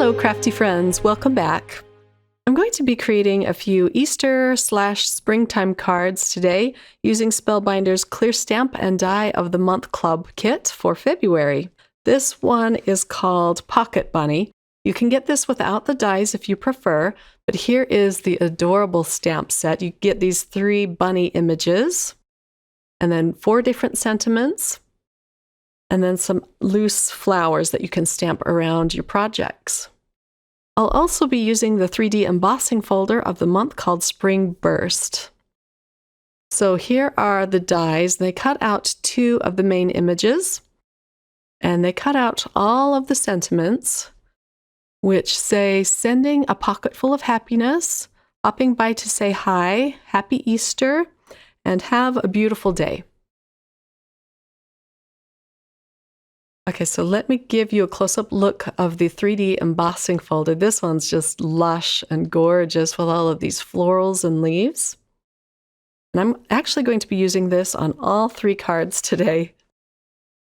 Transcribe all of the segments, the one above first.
Hello, crafty friends. Welcome back. I'm going to be creating a few Easter/springtime cards today using Spellbinders Clear Stamp and Die of the Month Club kit for February. This one is called Pocket Bunny. You can get this without the dies if you prefer, but here is the adorable stamp set. You get these 3 bunny images, and then 4 different sentiments, and then some loose flowers that you can stamp around your projects. I'll also be using the 3D embossing folder of the month called Spring Burst. So here are the dies. They cut out 2 of the main images, and they cut out all of the sentiments, which say, sending a pocket full of happiness, hopping by to say hi, happy Easter, and have a beautiful day. Okay, so let me give you a close-up look of the 3D embossing folder. This one's just lush and gorgeous with all of these florals and leaves. And I'm actually going to be using this on all 3 cards today.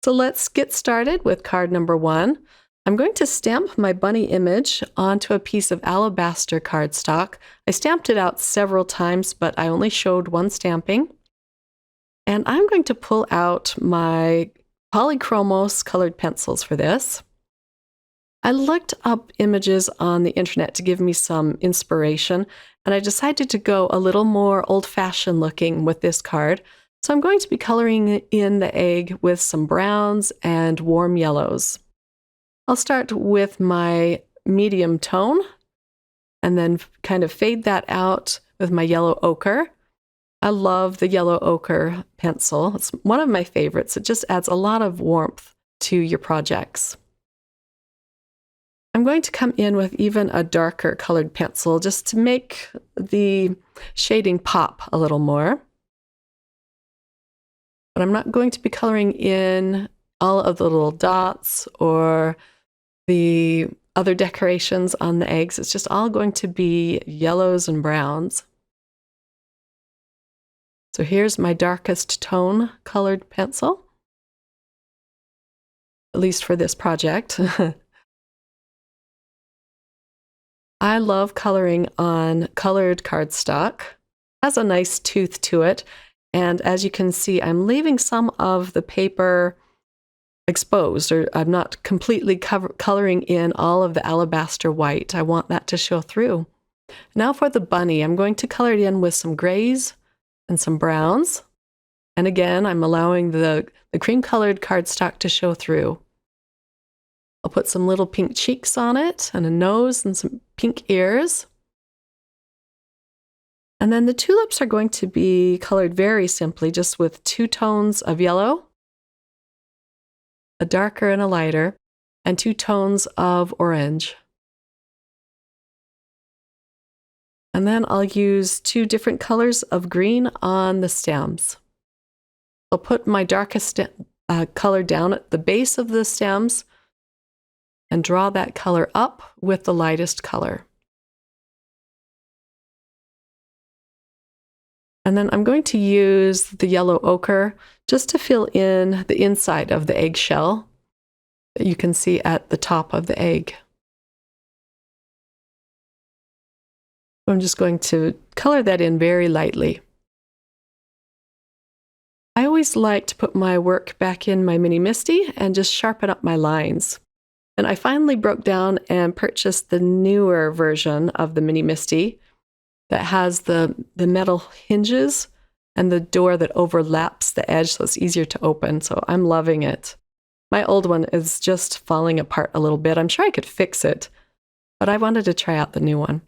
So let's get started with card number 1. I'm going to stamp my bunny image onto a piece of alabaster cardstock. I stamped it out several times, but I only showed 1 stamping. And I'm going to pull out my Polychromos colored pencils for this. I looked up images on the internet to give me some inspiration, and I decided to go a little more old-fashioned looking with this card. So I'm going to be coloring in the egg with some browns and warm yellows. I'll start with my medium tone and then kind of fade that out with my yellow ochre. I love the yellow ochre pencil. It's one of my favorites. It just adds a lot of warmth to your projects. I'm going to come in with even a darker colored pencil just to make the shading pop a little more. But I'm not going to be coloring in all of the little dots or the other decorations on the eggs. It's just all going to be yellows and browns. So here's my darkest tone colored pencil, at least for this project. I love coloring on colored cardstock. It has a nice tooth to it, and as you can see, I'm leaving some of the paper exposed, or I'm not completely coloring in all of the alabaster white. I want that to show through. Now for the bunny, I'm going to color it in with some grays and some browns. And again, I'm allowing the cream-colored cardstock to show through. I'll put some little pink cheeks on it, and a nose, and some pink ears. And then the tulips are going to be colored very simply, just with 2 tones of yellow, a darker and a lighter, and 2 tones of orange. And then I'll use 2 different colors of green on the stems. I'll put my darkest color down at the base of the stems and draw that color up with the lightest color. And then I'm going to use the yellow ochre just to fill in the inside of the eggshell that you can see at the top of the egg. I'm just going to color that in very lightly. I always like to put my work back in my Mini Misti and just sharpen up my lines. And I finally broke down and purchased the newer version of the Mini Misti that has the metal hinges and the door that overlaps the edge so it's easier to open. So I'm loving it. My old one is just falling apart a little bit. I'm sure I could fix it, but I wanted to try out the new one.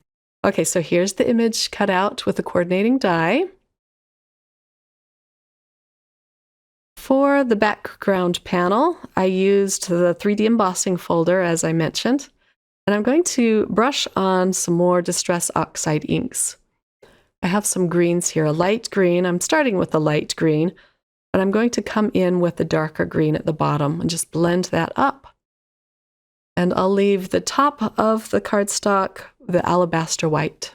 Okay, so here's the image cut out with the coordinating die. For the background panel, I used the 3D embossing folder, as I mentioned, and I'm going to brush on some more Distress Oxide inks. I have some greens here, a light green. I'm starting with a light green, but I'm going to come in with a darker green at the bottom and just blend that up. And I'll leave the top of the cardstock the alabaster white.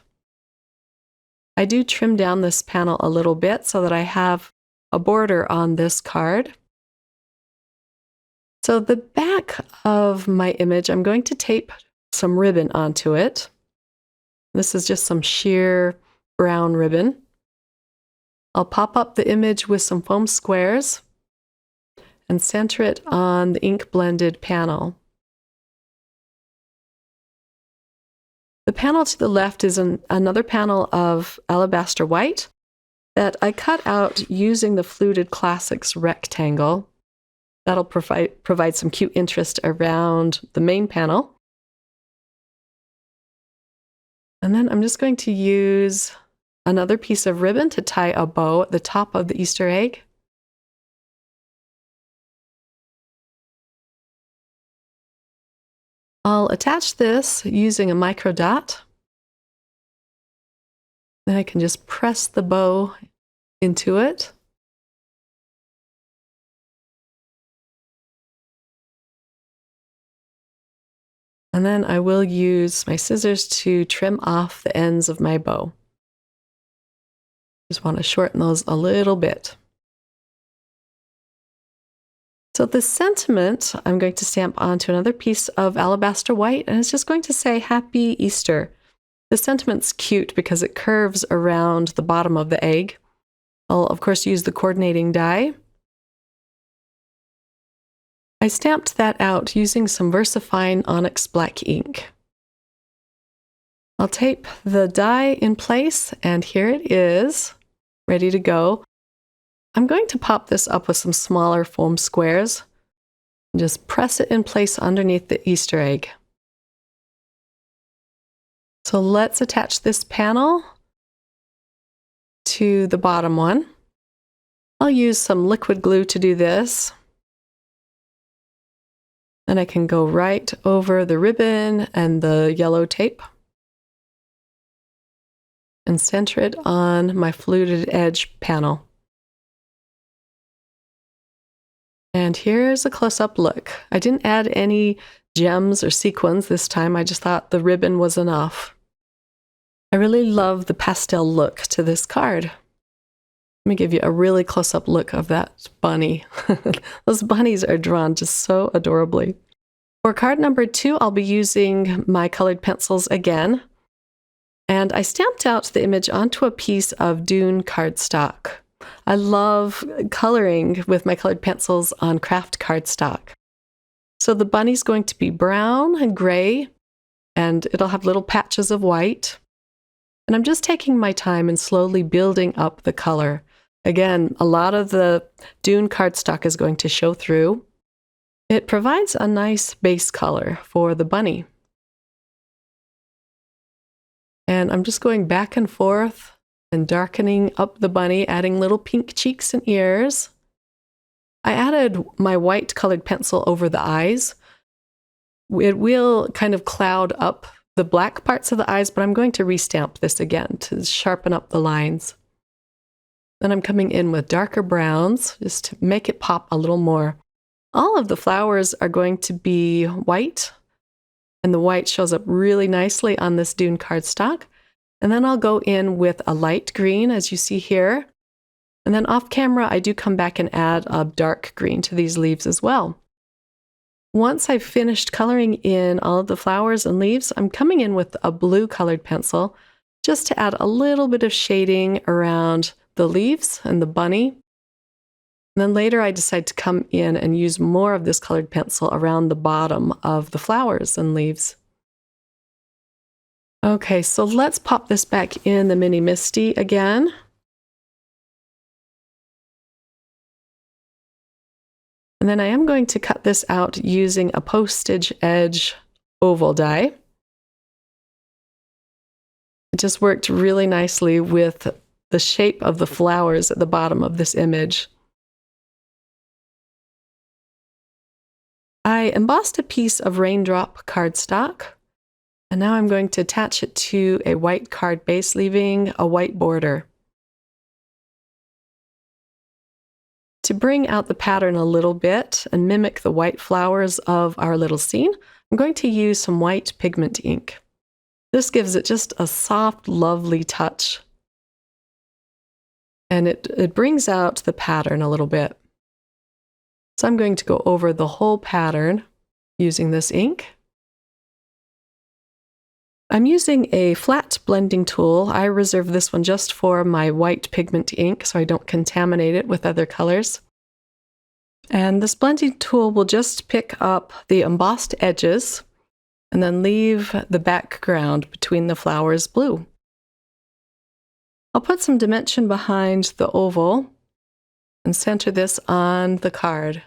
I do trim down this panel a little bit so that I have a border on this card. So the back of my image, I'm going to tape some ribbon onto it. This is just some sheer brown ribbon. I'll pop up the image with some foam squares and center it on the ink blended panel. The panel to the left is another panel of alabaster white that I cut out using the Fluted Classics rectangle. That'll provide some cute interest around the main panel. And then I'm just going to use another piece of ribbon to tie a bow at the top of the Easter egg. I'll attach this using a micro dot. Then I can just press the bow into it. And then I will use my scissors to trim off the ends of my bow. Just want to shorten those a little bit. So the sentiment I'm going to stamp onto another piece of alabaster white, and it's just going to say Happy Easter. The sentiment's cute because it curves around the bottom of the egg. I'll of course use the coordinating die. I stamped that out using some VersaFine Onyx black ink. I'll tape the die in place, and here it is, ready to go. I'm going to pop this up with some smaller foam squares and just press it in place underneath the Easter egg. So let's attach this panel to the bottom one. I'll use some liquid glue to do this. And I can go right over the ribbon and the yellow tape and center it on my fluted edge panel. And here's a close-up look. I didn't add any gems or sequins this time. I just thought the ribbon was enough. I really love the pastel look to this card. Let me give you a really close-up look of that bunny. Those bunnies are drawn just so adorably. For card number 2, I'll be using my colored pencils again. And I stamped out the image onto a piece of Dune cardstock. I love coloring with my colored pencils on craft cardstock. So the bunny's going to be brown and gray, and it'll have little patches of white. And I'm just taking my time and slowly building up the color. Again, a lot of the Dune cardstock is going to show through. It provides a nice base color for the bunny. And I'm just going back and forth and darkening up the bunny, adding little pink cheeks and ears. I added my white colored pencil over the eyes. It will kind of cloud up the black parts of the eyes, but I'm going to restamp this again to sharpen up the lines. Then I'm coming in with darker browns just to make it pop a little more. All of the flowers are going to be white, and the white shows up really nicely on this Dune cardstock. And then I'll go in with a light green, as you see here. And then off camera, I do come back and add a dark green to these leaves as well. Once I've finished coloring in all of the flowers and leaves, I'm coming in with a blue colored pencil just to add a little bit of shading around the leaves and the bunny. And then later I decide to come in and use more of this colored pencil around the bottom of the flowers and leaves. Okay, so let's pop this back in the Mini Misty again. And then I am going to cut this out using a postage edge oval die. It just worked really nicely with the shape of the flowers at the bottom of this image. I embossed a piece of raindrop cardstock, and now I'm going to attach it to a white card base, leaving a white border. To bring out the pattern a little bit and mimic the white flowers of our little scene, I'm going to use some white pigment ink. This gives it just a soft, lovely touch. And it brings out the pattern a little bit. So I'm going to go over the whole pattern using this ink. I'm using a flat blending tool. I reserve this one just for my white pigment ink so I don't contaminate it with other colors. And this blending tool will just pick up the embossed edges and then leave the background between the flowers blue. I'll put some dimension behind the oval and center this on the card.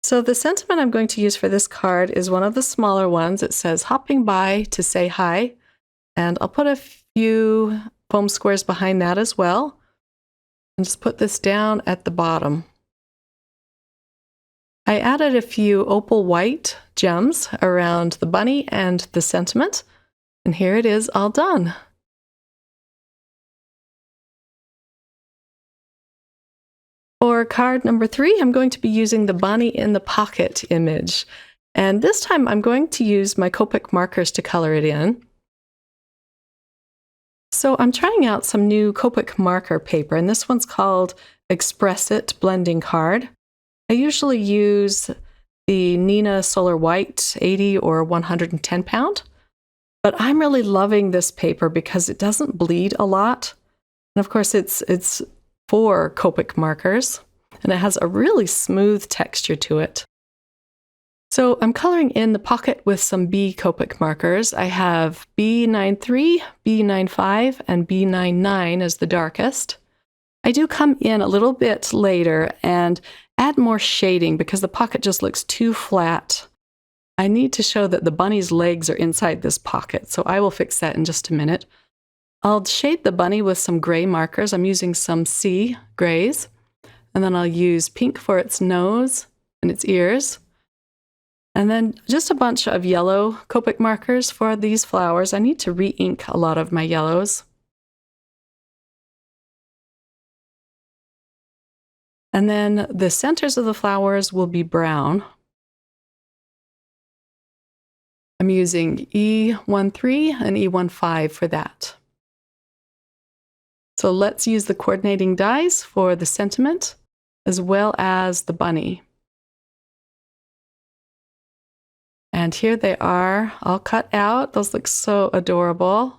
So the sentiment I'm going to use for this card is one of the smaller ones. It says, "Hopping by to say hi." And I'll put a few foam squares behind that as well. And just put this down at the bottom. I added a few opal white gems around the bunny and the sentiment. And here it is all done. For card number 3, I'm going to be using the bunny in the pocket image. And this time I'm going to use my Copic markers to color it in. So I'm trying out some new Copic marker paper, and this one's called Express It Blending Card. I usually use the Nina Solar White 80 or 110 pound, but I'm really loving this paper because it doesn't bleed a lot. And of course it's 4 Copic markers, and it has a really smooth texture to it. So I'm coloring in the pocket with some B Copic markers. I have B93, B95, and B99 as the darkest. I do come in a little bit later and add more shading because the pocket just looks too flat. I need to show that the bunny's legs are inside this pocket, so I will fix that in just a minute. I'll shade the bunny with some gray markers. I'm using some C grays, and then I'll use pink for its nose and its ears. And then just a bunch of yellow Copic markers for these flowers. I need to re-ink a lot of my yellows. And then the centers of the flowers will be brown. I'm using E13 and E15 for that. So let's use the coordinating dies for the sentiment as well as the bunny. And here they are, all cut out. Those look so adorable.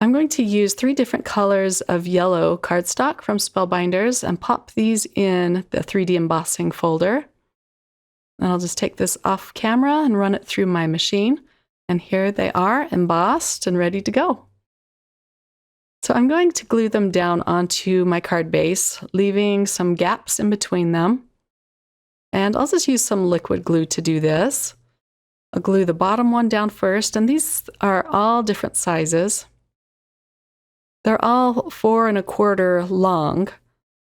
I'm going to use 3 different colors of yellow cardstock from Spellbinders and pop these in the 3D embossing folder. And I'll just take this off camera and run it through my machine. And here they are, embossed and ready to go. So I'm going to glue them down onto my card base, leaving some gaps in between them. And I'll just use some liquid glue to do this. I'll glue the bottom one down first, and these are all different sizes. They're all 4 1/4 long,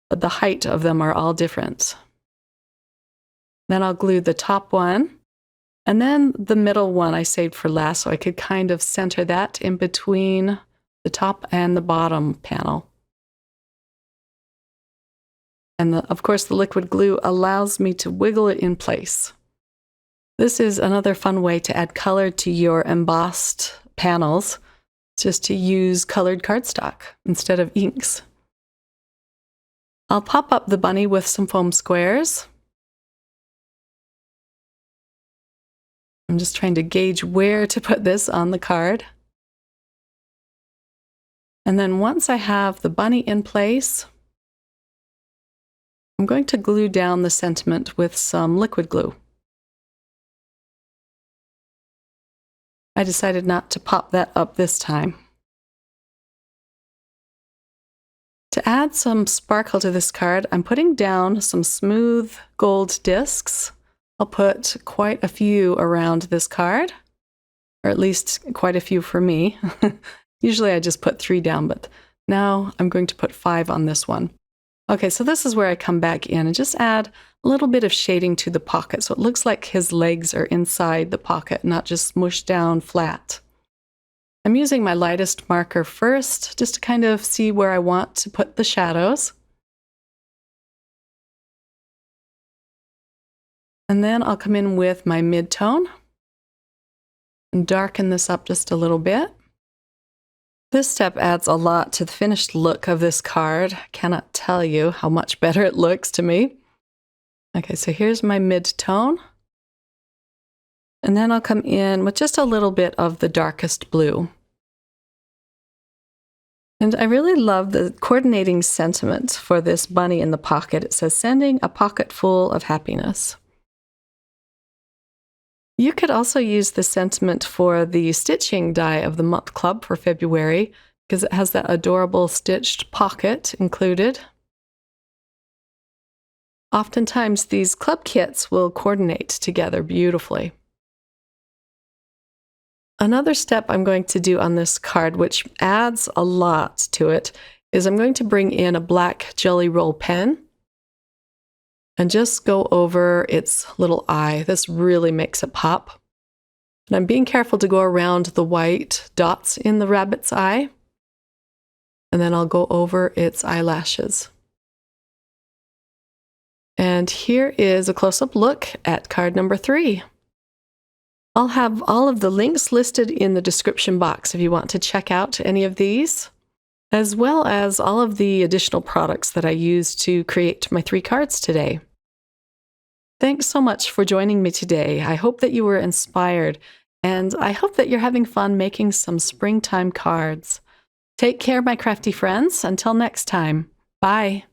but the height of them are all different. Then I'll glue the top one. And then the middle one I saved for last, so I could kind of center that in between the top and the bottom panel. And of course, the liquid glue allows me to wiggle it in place. This is another fun way to add color to your embossed panels, just to use colored cardstock instead of inks. I'll pop up the bunny with some foam squares. I'm just trying to gauge where to put this on the card. And then once I have the bunny in place, I'm going to glue down the sentiment with some liquid glue. I decided not to pop that up this time. To add some sparkle to this card, I'm putting down some smooth gold discs. I'll put quite a few around this card, or at least quite a few for me. Usually I just put 3 down, but now I'm going to put 5 on this one. Okay, so this is where I come back in and just add a little bit of shading to the pocket so it looks like his legs are inside the pocket, not just smushed down flat. I'm using my lightest marker first, just to kind of see where I want to put the shadows. And then I'll come in with my mid-tone and darken this up just a little bit. This step adds a lot to the finished look of this card. I cannot tell you how much better it looks to me. Okay, so here's my mid-tone. And then I'll come in with just a little bit of the darkest blue. And I really love the coordinating sentiment for this bunny in the pocket. It says, "Sending a pocket full of happiness." You could also use the sentiment for the stitching die of the month club for February, because it has that adorable stitched pocket included. Oftentimes these club kits will coordinate together beautifully. Another step I'm going to do on this card, which adds a lot to it, is I'm going to bring in a black Jelly Roll pen and just go over its little eye. This really makes it pop. And I'm being careful to go around the white dots in the rabbit's eye. And then I'll go over its eyelashes. And here is a close-up look at card number 3. I'll have all of the links listed in the description box if you want to check out any of these, as well as all of the additional products that I used to create my 3 cards today. Thanks so much for joining me today. I hope that you were inspired, and I hope that you're having fun making some springtime cards. Take care, my crafty friends. Until next time, bye.